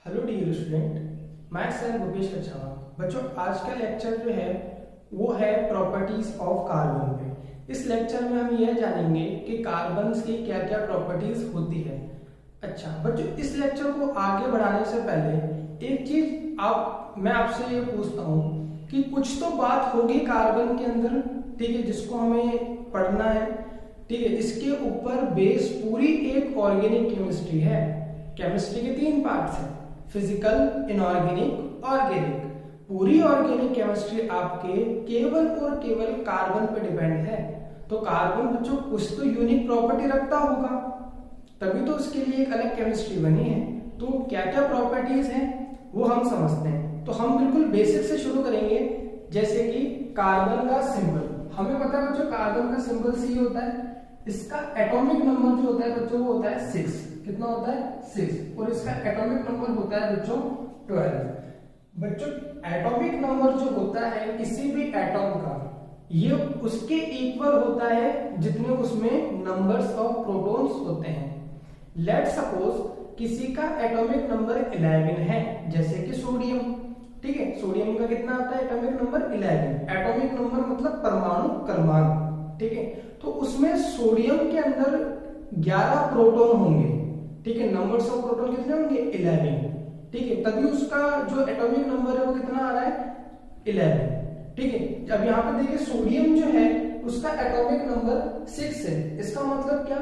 Hello dear student, मैं sir Bhupesh Kachhawa. बच्चों, आज का लेक्चर जो है वो है प्रॉपर्टीज ऑफ कार्बन पे। इस लेक्चर में हम यह जानेंगे कि कार्बन की क्या क्या प्रॉपर्टीज होती है। अच्छा बच्चों, इस लेक्चर को आगे बढ़ाने से पहले एक चीज मैं आपसे ये पूछता हूँ कि कुछ तो बात होगी कार्बन के अंदर, ठीक है, जिसको हमें पढ़ना है। ठीक है, इसके ऊपर बेस पूरी एक ऑर्गेनिक केमिस्ट्री है। केमिस्ट्री के 3 पार्ट्स हैं, फिजिकल, इनऑर्गेनिक, ऑर्गेनिक। पूरी ऑर्गेनिक केमिस्ट्री आपके केवल और केवल कार्बन पे डिपेंड है। तो कार्बन बच्चों कुछ तो यूनिक प्रॉपर्टी रखता होगा, तभी तो उसके लिए एक अलग केमिस्ट्री बनी है। तो क्या क्या प्रॉपर्टीज हैं वो हम समझते हैं। तो हम बिल्कुल बेसिक से शुरू करेंगे, जैसे कि कार्बन का सिंबल। हमें पता है बच्चों, कार्बन का सिंबल सी होता है। इसका एटॉमिक नंबर जो होता है बच्चों वो होता है 6। कितना होता है? 6। और इसका एटॉमिक नंबर होता है बच्चों 12। बच्चों, एटॉमिक नंबर जो होता है किसी भी एटॉम का, ये उसके इक्वल होता है जितने उसमें नंबर्स ऑफ प्रोटॉन्स होते हैं। लेट सपोज किसी का एटॉमिक नंबर 11 है, जैसे कि सोडियम। ठीक है, सोडियम का कितना आता है एटॉमिक नंबर? 11। एटॉमिक नंबर मतलब परमाणु क्रमांक। ठीक है, तो उसमें सोडियम के अंदर 11 प्रोटॉन होंगे। ठीक है, नंबर्स ऑफ प्रोटॉन कितने होंगे? 11। ठीक है, तभी उसका जो एटॉमिक नंबर है वो कितना आ रहा है? 11। ठीक है, अब यहाँ पे देखिए सोडियम जो है उसका एटॉमिक नंबर 6 है। इसका मतलब क्या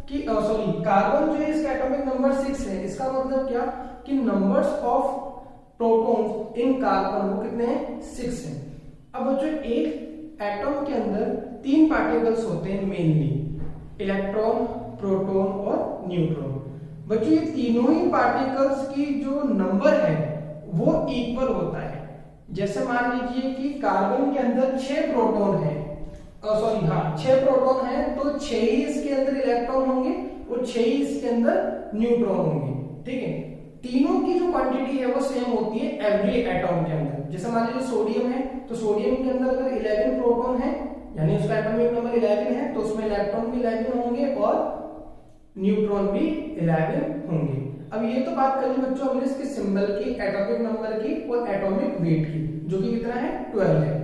कि कार्बन जो है इसका एटॉमिक नंबर 6 है। इसका मतलब क्या कि numbers of protons in carbon वो कितने हैं? 6 है। अब बच्चों, एक एटम के अंदर 3 पार्टिकल्स होते हैं मेनली, इलेक्ट्रॉन, प्रोटॉन और न्यूट्रॉन। बच्चों, ये तीनों ही पार्टिकल्स की जो नंबर है वो इक्वल होता है। जैसे मान लीजिए कि कार्बन के अंदर 6 प्रोटॉन है, 6 प्रोटॉन है, तो 6 ही इसके अंदर इलेक्ट्रॉन होंगे और 6 ही इसके अंदर न्यूट्रॉन होंगे। ठीक है, तीनों की जो क्वांटिटी है वो सेम होती है एवरी एटॉम के अंदर। जैसे मान लीजिए सोडियम है, तो सोडियम के अंदर अगर 11 प्रोटॉन है, यानी उसका एटॉमिक नंबर 11 है, तो उसमें इलेक्ट्रॉन भी 11 होंगे और न्यूट्रॉन भी 11 होंगे। अब ये तो बात कर ली बच्चों हमने इसके सिंबल की, एटॉमिक नंबर की और एटॉमिक वेट की, जो कि कितना है? 12 है।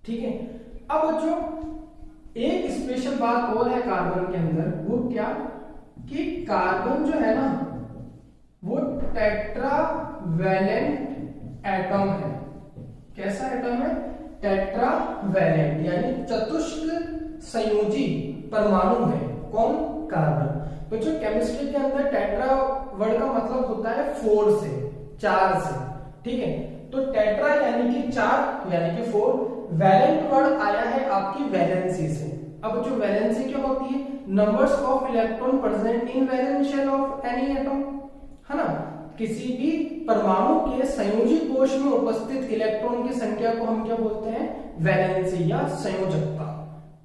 ठीक है, अब बच्चों एक स्पेशल बात और है कार्बन के अंदर, वो क्या कि कार्बन जो है ना वो टेट्रावैलेंट एटम है। कैसा एटम है? टेट्रावैलेंट, यानी चतुष्क संयोजी परमाणु है। कौन? कार्बन। बच्चों, केमिस्ट्री के अंदर टेट्रा वर्ड का मतलब होता है 4 से, 4 से। ठीक है, तो टेट्रा यानी कि 4 यानी कि 4। वैलेंट वर्ड आया है आपकी वैलेंसी से। अब जो वैलेंसी क्या होती है? Numbers of electron present in valence shell of any atom, है ना। किसी भी परमाणु के संयोजी कोश में उपस्थित इलेक्ट्रॉन की संख्या को हम क्या बोलते हैं? वैलेंसी या संयोजकता।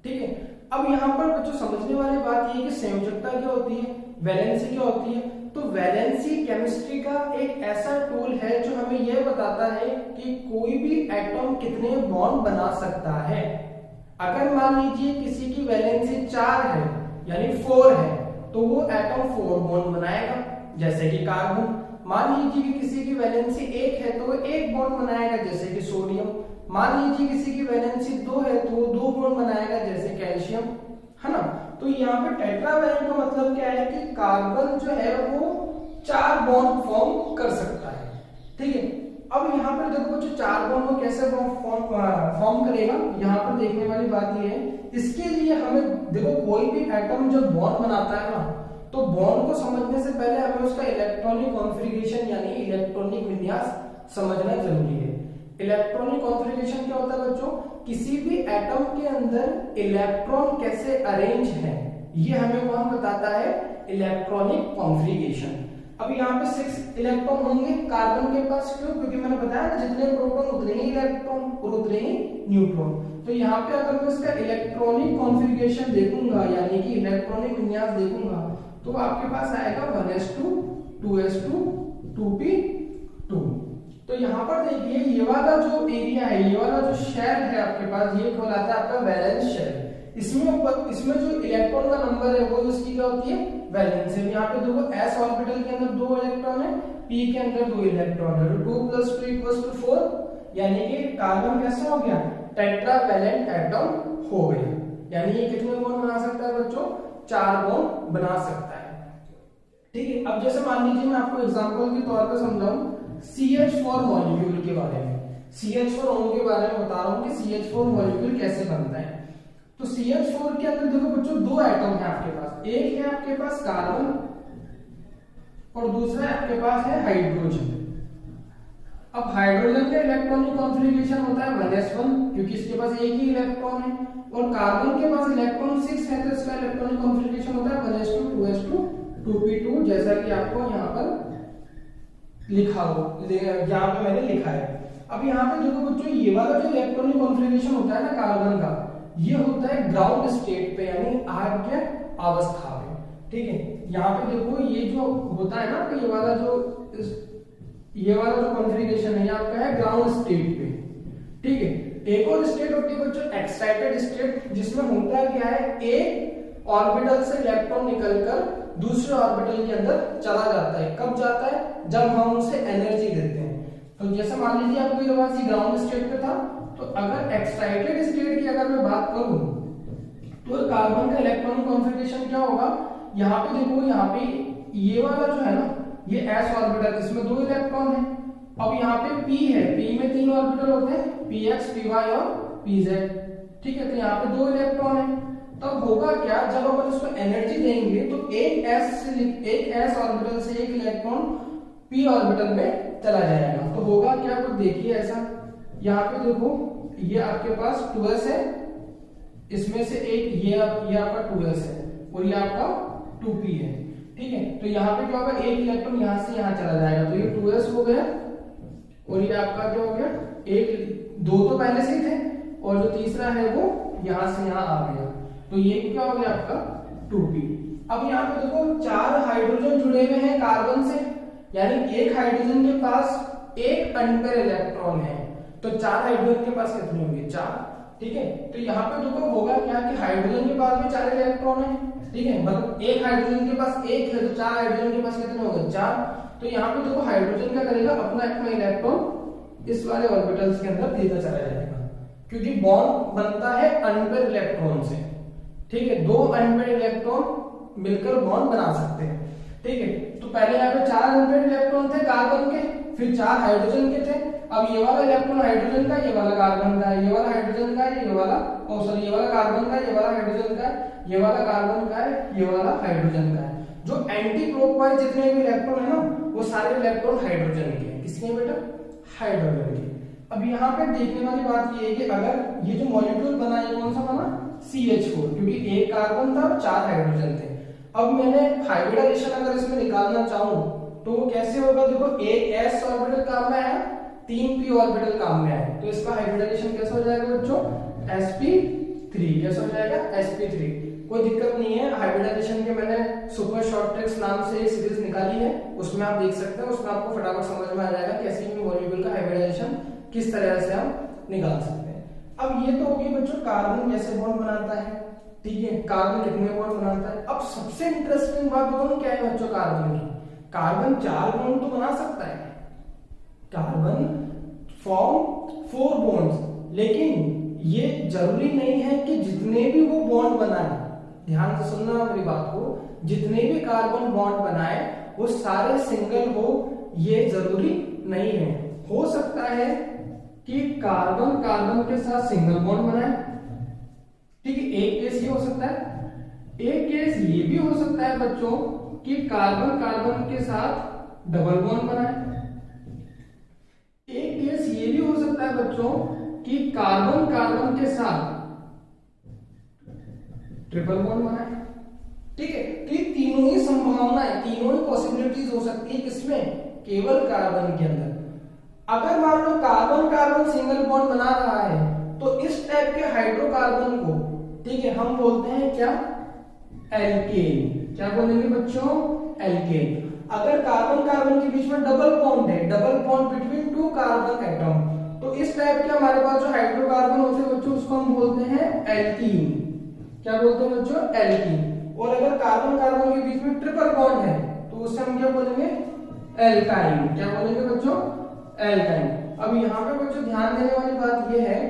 ठीक है, अब यहाँ पर बच्चों समझने वाली बात ये कि संयोजकता क्या होती है, वैलेंसी क्या होती है। तो वैलेंसी केमिस्ट्री का एक ऐसा टूल है जो हमें यह बताता है कि कोई भी एटम कितने बॉन्ड बना सकता है। अगर मान लीजिए किसी की वैलेंसी 4 है यानी 4 है, तो वो एटम 4 बॉन्ड बनाएगा, जैसे कि कार्बन। मान लीजिए कि किसी की वैलेंसी 1 है तो वो 1 बॉन्ड बनाएगा, जैसे कि सोडियम। मान लीजिए किसी की वैलेंसी 2 है तो वो 2 बॉन्ड बनाएगा, जैसे कैल्शियम, है ना। तो यहाँ पे टेट्रावैलेंट का मतलब क्या है कि कार्बन जो है वो 4 बॉन्ड फॉर्म कर सकता है। ठीक है, अब यहाँ पर देखो बच्चों 4 बॉन्ड को कैसे फॉर्म करेगा, यहाँ पर देखने वाली बात ये है। इसके लिए हमें देखो, कोई भी एटम जब बॉन्ड बनाता है ना, तो बॉन्ड को समझने से पहले हमें उसका इलेक्ट्रॉनिक कॉन्फ़िगरेशन यानी इलेक्ट्रॉनिक विन्यास समझना जरूरी है। इलेक्ट्रॉनिक कॉन्फ़िगरेशन क्या होता है बच्चों? किसी भी एटम के अंदर इलेक्ट्रॉन कैसे अरेंज है, ये हमें कौन बताता है? Electronic configuration. अब यहाँ पे 6 इलेक्ट्रॉन होंगे कार्बन के पास। क्यों? क्योंकि मैंने बताया ना, जितने प्रोटॉन उतने ही इलेक्ट्रॉन और उतने ही न्यूट्रॉन। तो यहाँ पे अगर मैं इसका इलेक्ट्रॉनिक कॉन्फ़िगरेशन देखूंगा, यानी कि इलेक्ट्रॉनिक विन्यास देखूंगा, तो आपके पास आएगा 1s2 2s2 2p2। तो यहाँ पर देखिए ये वाला जो एरिया है, ये वाला जो शेल है आपके पास, ये कहलाता है आपका वैलेंस शेल। इसमें जो इलेक्ट्रॉन का नंबर है वो उसकी क्या होती है, वैलेंस है। यहाँ पे देखो s ऑर्बिटल के अंदर 2 इलेक्ट्रॉन है, p के अंदर 2 इलेक्ट्रॉन है, 2 + 2 = 4, यानी कि कार्बन कैसा हो गया, टेट्रावैलेंट एटम हो गया। यानी ये कितने बॉन्ड बना सकता है बच्चों, 4 बॉन्ड बना सकता है। ठीक है, अब जैसे मान लीजिए मैं आपको एग्जांपल के तौर पर समझाऊं CH4 मॉलिक्यूल के बारे में, CH4 अणु के बारे में बता रहा हूं कि CH4 मॉलिक्यूल कैसे बनता है। तो CH4 के अंदर देखो बच्चों 2 एटम है आपके पास, एक है आपके पास कार्बन और दूसरा आपके पास है हाइड्रोजन। अब हाइड्रोजन का इलेक्ट्रॉनिक कॉन्फ़िगरेशन होता है 1s1, क्योंकि इसके पास एक ही इलेक्ट्रॉन है, और कार्बन के पास इलेक्ट्रॉन 6 है, तो इसका इलेक्ट्रॉनिक कॉन्फ़िगरेशन होता है 1s2 2s2 2p2, जैसा कि आपको यहाँ पर लिखा हो, यहाँ पे मैंने लिखा है। अब यहाँ पे देखो बच्चों ये वाला जो इलेक्ट्रॉनिक कॉन्फ़िगरेशन होता है ना कार्बन का, ये होता है ग्राउंड स्टेट पे, यानी आग्य अवस्था पे। ठीक है, यहाँ पे देखो ये जो होता है ना, ये वाला जो कॉन्फ़िगरेशन है ये आपका है ग्राउंड स्टेट पे। ठीक है, एक और स्टेट होती है बच्चों एक्साइटेड स्टेट, जिसमें होता है क्या है, एक ऑर्बिटल से इलेक्ट्रॉन निकलकर दूसरे ऑर्बिटल के अंदर चला जाता है। कब जाता है, जब हम उसे एनर्जी देते हैं। तो जैसे मान लीजिए आपको ये बात ग्राउंड स्टेट पे था, तो अगर एक्साइटेड स्टेट की अगर मैं बात करूं तो कार्बन का इलेक्ट्रॉनिक कॉन्फ़िगरेशन क्या होगा, यहाँ पे देखो, यहाँ पे ये वाला जो है ना, ये s ऑर्बिटल, इसमें 2 इलेक्ट्रॉन है। अब यहाँ पे p है, p में 3 ऑर्बिटल होते हैं, px py और pz। ठीक है, तो यहाँ पे 2 इलेक्ट्रॉन है। तब होगा क्या, जब अपन इसको एनर्जी देंगे तो एक s ऑर्बिटल से एक इलेक्ट्रॉन p ऑर्बिटल में चला जाएगा। तो होगा क्या, कुछ देखिए ऐसा, यहाँ पे देखो ये आपके पास 2s है, इसमें से एक ये आपका 2s है और ये आपका 2p है। ठीक है, तो यहाँ पे क्या होगा, एक इलेक्ट्रॉन यहाँ से यहाँ चला जाएगा, तो ये 2s हो गया, और ये आपका क्या हो गया, एक 2 तो पहले से ही थे, और जो तीसरा है वो यहाँ से यहाँ आ गया, तो ये क्या हो गया आपका 2p। अब यहाँ पे देखो 4 हाइड्रोजन जुड़े हुए हैं कार्बन से, यानी एक हाइड्रोजन के पास एक अनपेयर इलेक्ट्रॉन है, तो 4 हाइड्रोजन के पास कितने होंगे, 4। ठीक है, तो यहाँ पे देखो होगा क्या कि हाइड्रोजन के पास भी 4 इलेक्ट्रॉन है। ठीक है, मतलब एक हाइड्रोजन के पास एक है, तो 4 हाइड्रोजन के पास कितने होंगे, 4। तो यहाँ पे देखो हाइड्रोजन क्या करेगा, अपना इलेक्ट्रॉन इस वाले ऑर्बिटल्स के अंदर देता चला जाएगा, क्योंकि बॉन्ड बनता है अनपेयर इलेक्ट्रॉन से। ठीक है, 2 अनपेयर इलेक्ट्रॉन मिलकर बॉन्ड बना सकते हैं। ठीक है, तो पहले यहाँ पे 4 अनपेयर इलेक्ट्रॉन थे कार्बन के, फिर 4 हाइड्रोजन के थे। अब ये वाला इलेक्ट्रॉन हाइड्रोजन का, ये वाला कार्बन का, ये वाला हाइड्रोजन का, ये वाला सॉरी, ये वाला कार्बन का, ये वाला हाइड्रोजन का, ये वाला कार्बन का है, ये वाला हाइड्रोजन का है। जो एंटी क्लॉकवाइज जितने भी इलेक्ट्रॉन है ना, वो सारे इलेक्ट्रॉन हाइड्रोजन के हैं। किसके बेटा, हाइड्रोजन के। अब यहाँ पे देखने वाली बात ये है कि अगर ये जो मॉलिक्यूल बना, ये कौन सा बना, CH4, क्योंकि एक कार्बन था और 4 हाइड्रोजन थे। अब मैंने हाइब्रिडाइजेशन अगर इसमें निकालना चाहूं तो वो कैसे होगा, देखो एक s ऑर्बिटल काम में आया, 3 p ऑर्बिटल काम में आया, तो इसका हाइब्रिडाइजेशन कैसे हो जाएगा बच्चों, sp3। कैसे हो जाएगा, sp3। कोई दिक्कत नहीं है, हाइब्रिडाइजेशन के मैंने सुपर शॉर्ट ट्रिक्स नाम से एक सीरीज निकाली है, उसमें आप देख सकते हैं, उसमें आपको फटाफट समझ में आ जाएगा कि किसी भी मॉलिक्यूल का हाइब्रिडाइजेशन किस तरह से हम निकाल सकते हैं। अब ये तो हो गई बच्चों कार्बन कैसे बॉन्ड बनाता है। ठीक है, कार्बन कितने बॉन्ड बनाता है। अब सबसे इंटरेस्टिंग बात बताऊं क्या है बच्चों कार्बन की, कार्बन 4 बॉन्ड तो बना सकता है, कार्बन फॉर्म 4 बॉन्ड्स, लेकिन ये जरूरी नहीं है कि जितने भी वो बॉन्ड बनाए, ध्यान से सुनना मेरी बात को, जितने भी कार्बन बॉन्ड बनाए वो सारे सिंगल हो, ये जरूरी नहीं है। हो सकता है कि कार्बन कार्बन के साथ सिंगल बॉन्ड बनाए। ठीक है, एक केस ये हो सकता है। एक केस ये भी हो सकता है बच्चों कि कार्बन कार्बन के साथ डबल बॉन्ड बनाए। एक केस ये भी हो सकता है बच्चों कि कार्बन कार्बन के साथ ट्रिपल बॉन्ड बनाए। ठीक है, तो ये तीनों ही संभावनाएं, तीनों ही पॉसिबिलिटीज हो सकती है, किसमें, केवल कार्बन के अंदर। अगर मान low carbon carbon single bond बना रहा है तो इस टाइप के हाइड्रोकार्बन को, ठीक है, हम बोलते हैं क्या, एल्केन। क्या बोलेंगे बच्चों, एल्केन। अगर कार्बन कार्बन के बीच में डबल बॉन्ड है, double bond between 2 carbon atom, तो इस टाइप के हमारे पास जो हाइड्रोकार्बन होते हैं बच्चों, उसको हम बोलते हैं एल्कीन। क्या बोलते हैं बच्चों, एल्कीन। और अगर कार्बन कार्बन के बीच में ट्रिपल बॉन्ड है तो उसे हम क्या बोलेंगे, एल्काइन। क्या बोलेंगे बच्चों, एल्काइन। अब यहाँ पे बच्चों ध्यान देने वाली बात यह है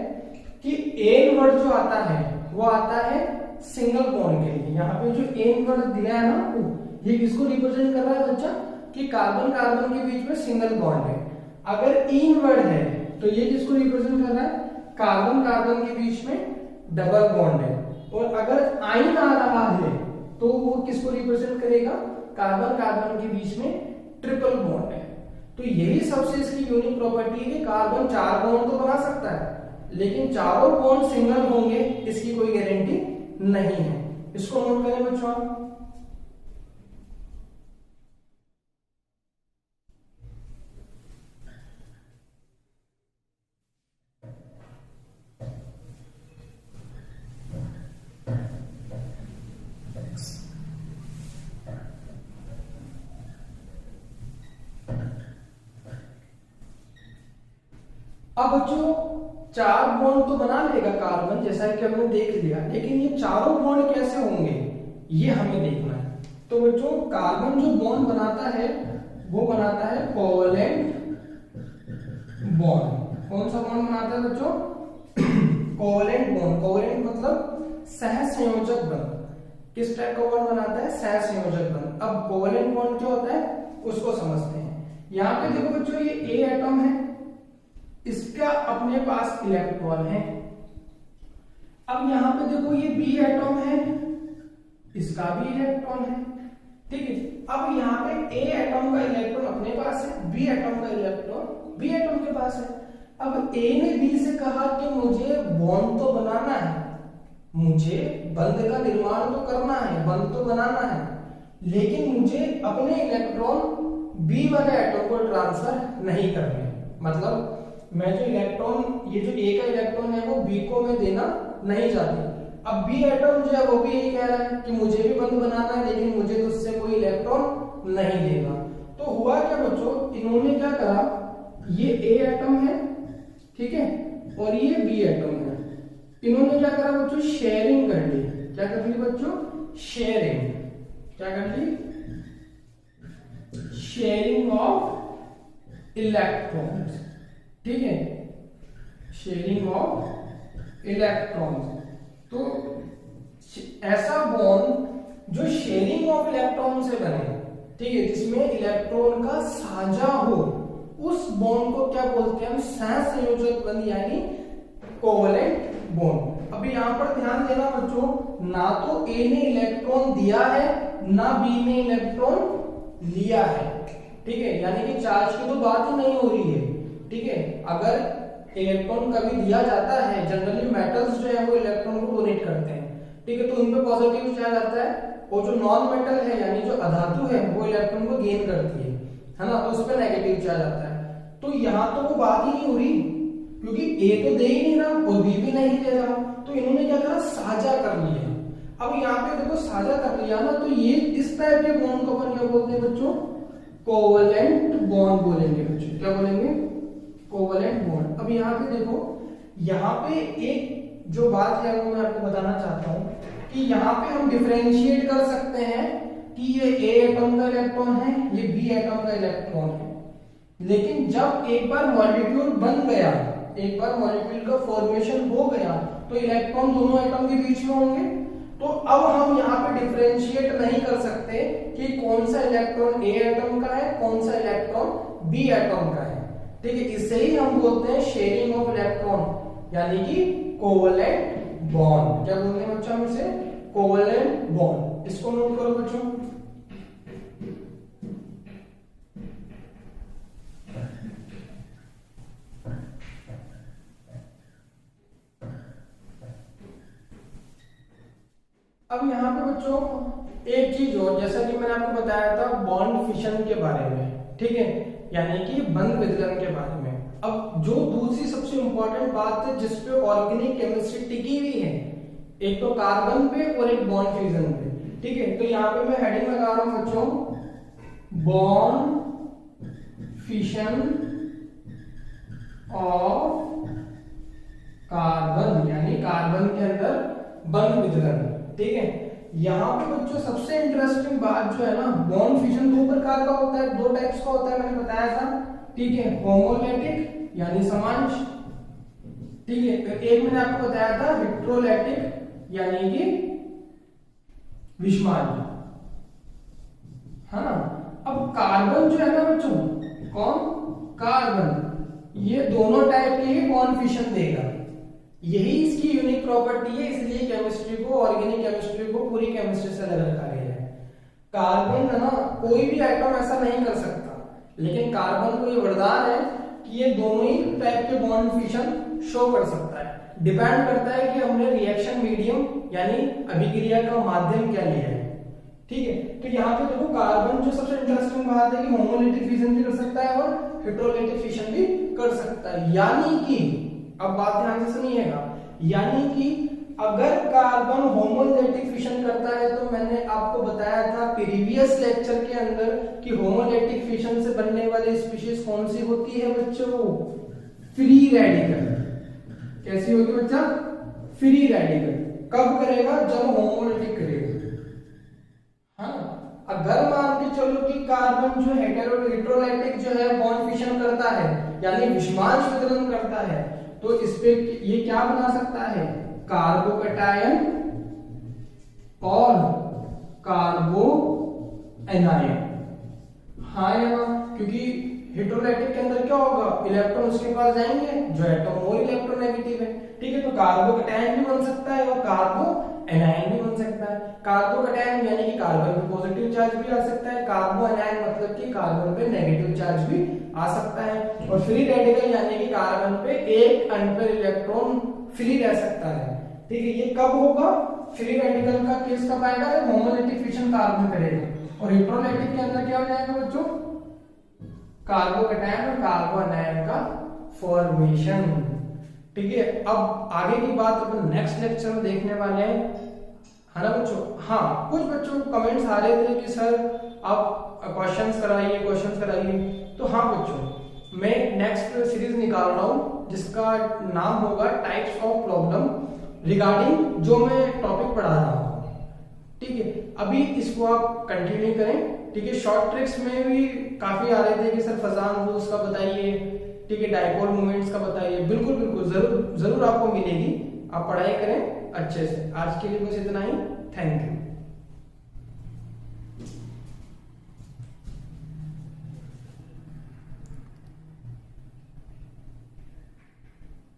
कि एन वर्ड जो आता है वो आता है सिंगल बॉन्ड के लिए। यहाँ पे जो एन वर्ड दिया है ना, ये किसको रिप्रेजेंट कर रहा है बच्चा, कि कार्बन कार्बन के बीच में सिंगल बॉन्ड है। अगर इन वर्ड है तो ये किसको रिप्रेजेंट कर रहा है, कार्बन कार्बन के बीच में डबल बॉन्ड है। और अगर आइन आ रहा है तो वो किसको रिप्रेजेंट करेगा, कार्बन कार्बन के बीच में ट्रिपल बॉन्ड है। तो यही सबसे इसकी यूनिक प्रॉपर्टी है कि कार्बन 4 बॉन्ड तो बना सकता है, लेकिन चारों बॉन्ड सिंगल होंगे इसकी कोई गारंटी नहीं है। इसको नोट करें बच्चों। अब बच्चों 4 बॉन्ड तो बना लेगा कार्बन, जैसा कि हमने देख लिया, लेकिन ये चारों बॉन्ड कैसे होंगे ये हमें देखना है। तो बच्चों कार्बन जो बॉन्ड बनाता है वो बनाता है कोवैलेंट बॉन्ड। कौन सा बॉन्ड बनाता है बच्चों, कोवैलेंट बॉन्ड। कोवैलेंट मतलब सहसंयोजक बंध। किस टाइप का बॉन्ड बनाता है, सहसंयोजक बंध। अब कोवैलेंट बॉन्ड क्या होता है उसको समझते हैं। यहाँ पे देखो बच्चों ये ए एटम है, इसका अपने पास इलेक्ट्रॉन है। अब यहां पे देखो ये बी एटम है, इसका भी इलेक्ट्रॉन है, ठीक है। अब यहाँ पे ए एटम का इलेक्ट्रॉन अपने पास है, बी एटम का इलेक्ट्रॉन बी एटम के पास है। अब ए ने बी से कहा कि मुझे बॉन्ड तो बनाना है, मुझे बंध का निर्माण तो करना है, बंध तो बनाना है, लेकिन मुझे अपने इलेक्ट्रॉन बी वाले एटम को ट्रांसफर नहीं करने। मतलब मैं जो इलेक्ट्रॉन, ये जो ए का इलेक्ट्रॉन है वो बी को मैं देना नहीं चाहती। अब बी एटम जो है वो भी यही कह रहा है कि मुझे भी बंध बनाना है, लेकिन मुझे तो उससे कोई इलेक्ट्रॉन नहीं देगा। तो हुआ क्या बच्चों, इन्होंने क्या करा, ये ए एटम है, ठीक है, और ये बी एटम है, इन्होंने क्या करा बच्चों, शेयरिंग कर ली। क्या कर ली बच्चों, शेयरिंग। क्या कर ली, शेयरिंग ऑफ इलेक्ट्रॉन्स, ठीक है, शेयरिंग ऑफ इलेक्ट्रॉन्स। तो ऐसा बॉन्ड जो शेयरिंग ऑफ इलेक्ट्रॉन से बने, ठीक है, जिसमें इलेक्ट्रॉन का साझा हो, उस बॉन्ड को क्या बोलते हैं हम, सहसंयोजक बंध यानी कोवैलेंट बॉन्ड। अभी यहां पर ध्यान देना बच्चों, ना तो ए ने इलेक्ट्रॉन दिया है ना बी ने इलेक्ट्रॉन लिया है, ठीक है, यानी कि चार्ज की तो बात ही नहीं हो रही है, ठीक है। अगर इलेक्ट्रॉन कभी दिया जाता है, जनरली मेटल्स जो है वो इलेक्ट्रॉन को डोनेट करते हैं, ठीक है, तो उनपे पॉजिटिव चार्ज आता है, और जो नॉन मेटल है यानी जो अधातु है वो इलेक्ट्रॉन को गेन करती है ना, तो उस पर नेगेटिव चार्ज आता है। तो यहाँ तो वो बात ही नहीं हो रही, क्योंकि ए तो दे ही नहीं रहा और बी भी नहीं दे रहा, तो इन्होंने क्या करा, साझा कर लिया। अब यहाँ पे देखो साझा कर लिया ना, तो ये इस टाइप के बॉन्ड को अपन क्या बोलते हैं बच्चों, कोवैलेंट बॉन्ड बोलेंगे बच्चों। क्या बोलेंगे, कोवैलेंट बॉन्ड। अब यहाँ पे देखो, यहाँ पे एक जो बात है वो मैं आपको बताना चाहता हूँ कि यहाँ पे हम डिफरेंशिएट कर सकते हैं कि ये ए एटम का इलेक्ट्रॉन है, ये बी एटम का इलेक्ट्रॉन है, लेकिन जब एक बार मॉलिक्यूल बन गया, एक बार मॉलिक्यूल का फॉर्मेशन हो गया, तो इलेक्ट्रॉन दोनों एटम के बीच में होंगे। तो अब हम यहाँ पे डिफरेंशिएट नहीं कर सकते कि कौन सा इलेक्ट्रॉन ए एटम का है, कौन सा इलेक्ट्रॉन बी एटम का है, ठीक है। इससे ही हम बोलते हैं शेयरिंग ऑफ इलेक्ट्रॉन यानी कि कोवैलेंट बॉन्ड। क्या बोलते हैं बच्चों हम इसे, कोवैलेंट बॉन्ड। इसको नोट करो बच्चों। अब यहाँ पे बच्चों एक चीज और, जैसा कि मैंने आपको बताया था बॉन्ड फिशन के बारे में, ठीक है, यानी कि बंध विदलन के बारे में। अब जो दूसरी सबसे इंपॉर्टेंट बात है जिसपे ऑर्गेनिक केमिस्ट्री टिकी हुई है, एक तो कार्बन पे और एक बॉन्ड फ्यूजन पे, ठीक है। तो यहाँ पे मैं हेडिंग लगा रहा हूं बच्चों, बॉन्ड फिशन ऑफ कार्बन, यानी कार्बन के अंदर बंध विदलन, ठीक है। यहाँ पे बच्चों सबसे इंटरेस्टिंग बात जो है ना, बॉन्ड फिशन दो प्रकार का होता है, दो टाइप्स का होता है, मैंने बताया था, ठीक है। होमोलैटिक यानी समांश, ठीक है। फिर एक मैंने आपको बताया था हेट्रोलैटिक यानी कि विषमांश, है ना। अब कार्बन जो है ना बच्चों, कौन, कार्बन, ये दोनों टाइप के ही बॉन्ड फिशन देगा, यही इसकी यूनिक प्रॉपर्टी है, इसलिए केमिस्ट्री को, ऑर्गेनिक केमिस्ट्री को पूरी केमिस्ट्री से अलग रखा गया है। कार्बन है ना, कोई भी आइटम ऐसा नहीं कर सकता, लेकिन कार्बन को ये वरदान है कि ये दोनों ही टाइप के बॉन्ड फिशन शो कर सकता है। डिपेंड करता है कि हमने रिएक्शन मीडियम यानी अभिक्रिया का माध्यम क्या लिया है, ठीक है। तो यहाँ पे देखो कार्बन जो सबसे इंटरेस्टिंग बात है कि होमोलैटिक फिशन भी कर सकता है और हेट्रोलैटिक फिशन भी कर सकता है, यानी कि, अब बात ध्यान से सुनिएगा, यानी कि अगर कार्बन होमोलैटिक फिशन करता है तो मैंने आपको बताया था प्रीवियस लेक्चर के अंदर कि होमोलैटिक फिशन से बनने वाली स्पीशीज कौन सी होती है बच्चों, फ्री रेडिकल। कैसी होगी बच्चा, फ्री रेडिकल। कब करेगा, जब होमोलैटिक करेगा, हाँ। अगर मान के चलो कि कार्बन जो हेट्रोलैटिक जो है बॉन्ड फिशन करता है यानी विषमांश वितरण करता है, तो इस पे ये क्या बना सकता है, कार्बोकैटायन और कार्बो एनायन, हाँ या ना, क्योंकि हेट्रोलैटिक के अंदर क्या होगा, इलेक्ट्रॉन उसके पास जाएंगे जो एटम वो इलेक्ट्रोनेगेटिव है, ठीक है। तो कार्बोकैटायन भी बन सकता है और कार्बो एनायन भी बन सकता है। कार्बोकैटायन यानी कि कार्बन पे पॉजिटिव चार्ज भी आ सकता है, कार्बो एनायन मतलब कि कार्बन पे नेगेटिव चार्ज भी आ सकता है, और फ्री रेडिकल यानी कि कार्बन पे एक अनपेयर इलेक्ट्रॉन फ्री रह सकता है, ठीक है। ये कब होगा, फ्री रेडिकल का केस कब आएगा, होमोलैटिक फिशन कार्बन करेगा, और हेट्रोलैटिक के अंदर क्या हो जाएगा बच्चों, कार्बोकैटायन और कार्बो एनायन का फॉर्मेशन, ठीक है। अब आगे की बात अपन नेक्स्ट लेक्चर में देखने वाले हैं, है ना बच्चों। हाँ, कुछ बच्चों को कमेंट्स आ रहे थे कि सर आप क्वेश्चंस कराइए, तो हाँ बच्चों, मैं नेक्स्ट सीरीज निकाल रहा हूँ जिसका नाम होगा टाइप्स ऑफ प्रॉब्लम रिगार्डिंग जो मैं टॉपिक पढ़ा रहा हूँ, ठीक है। अभी इसको आप कंटिन्यू करें, ठीक है। शॉर्ट ट्रिक्स में भी काफी आ रहे थे कि सर फजान रूल्स का बताइए, ठीक है, डाइपोल मोमेंट्स का बताइए, बिल्कुल जरूर आपको मिलेगी, आप पढ़ाई करें अच्छे से। आज के लिए बस इतना ही, थैंक यू।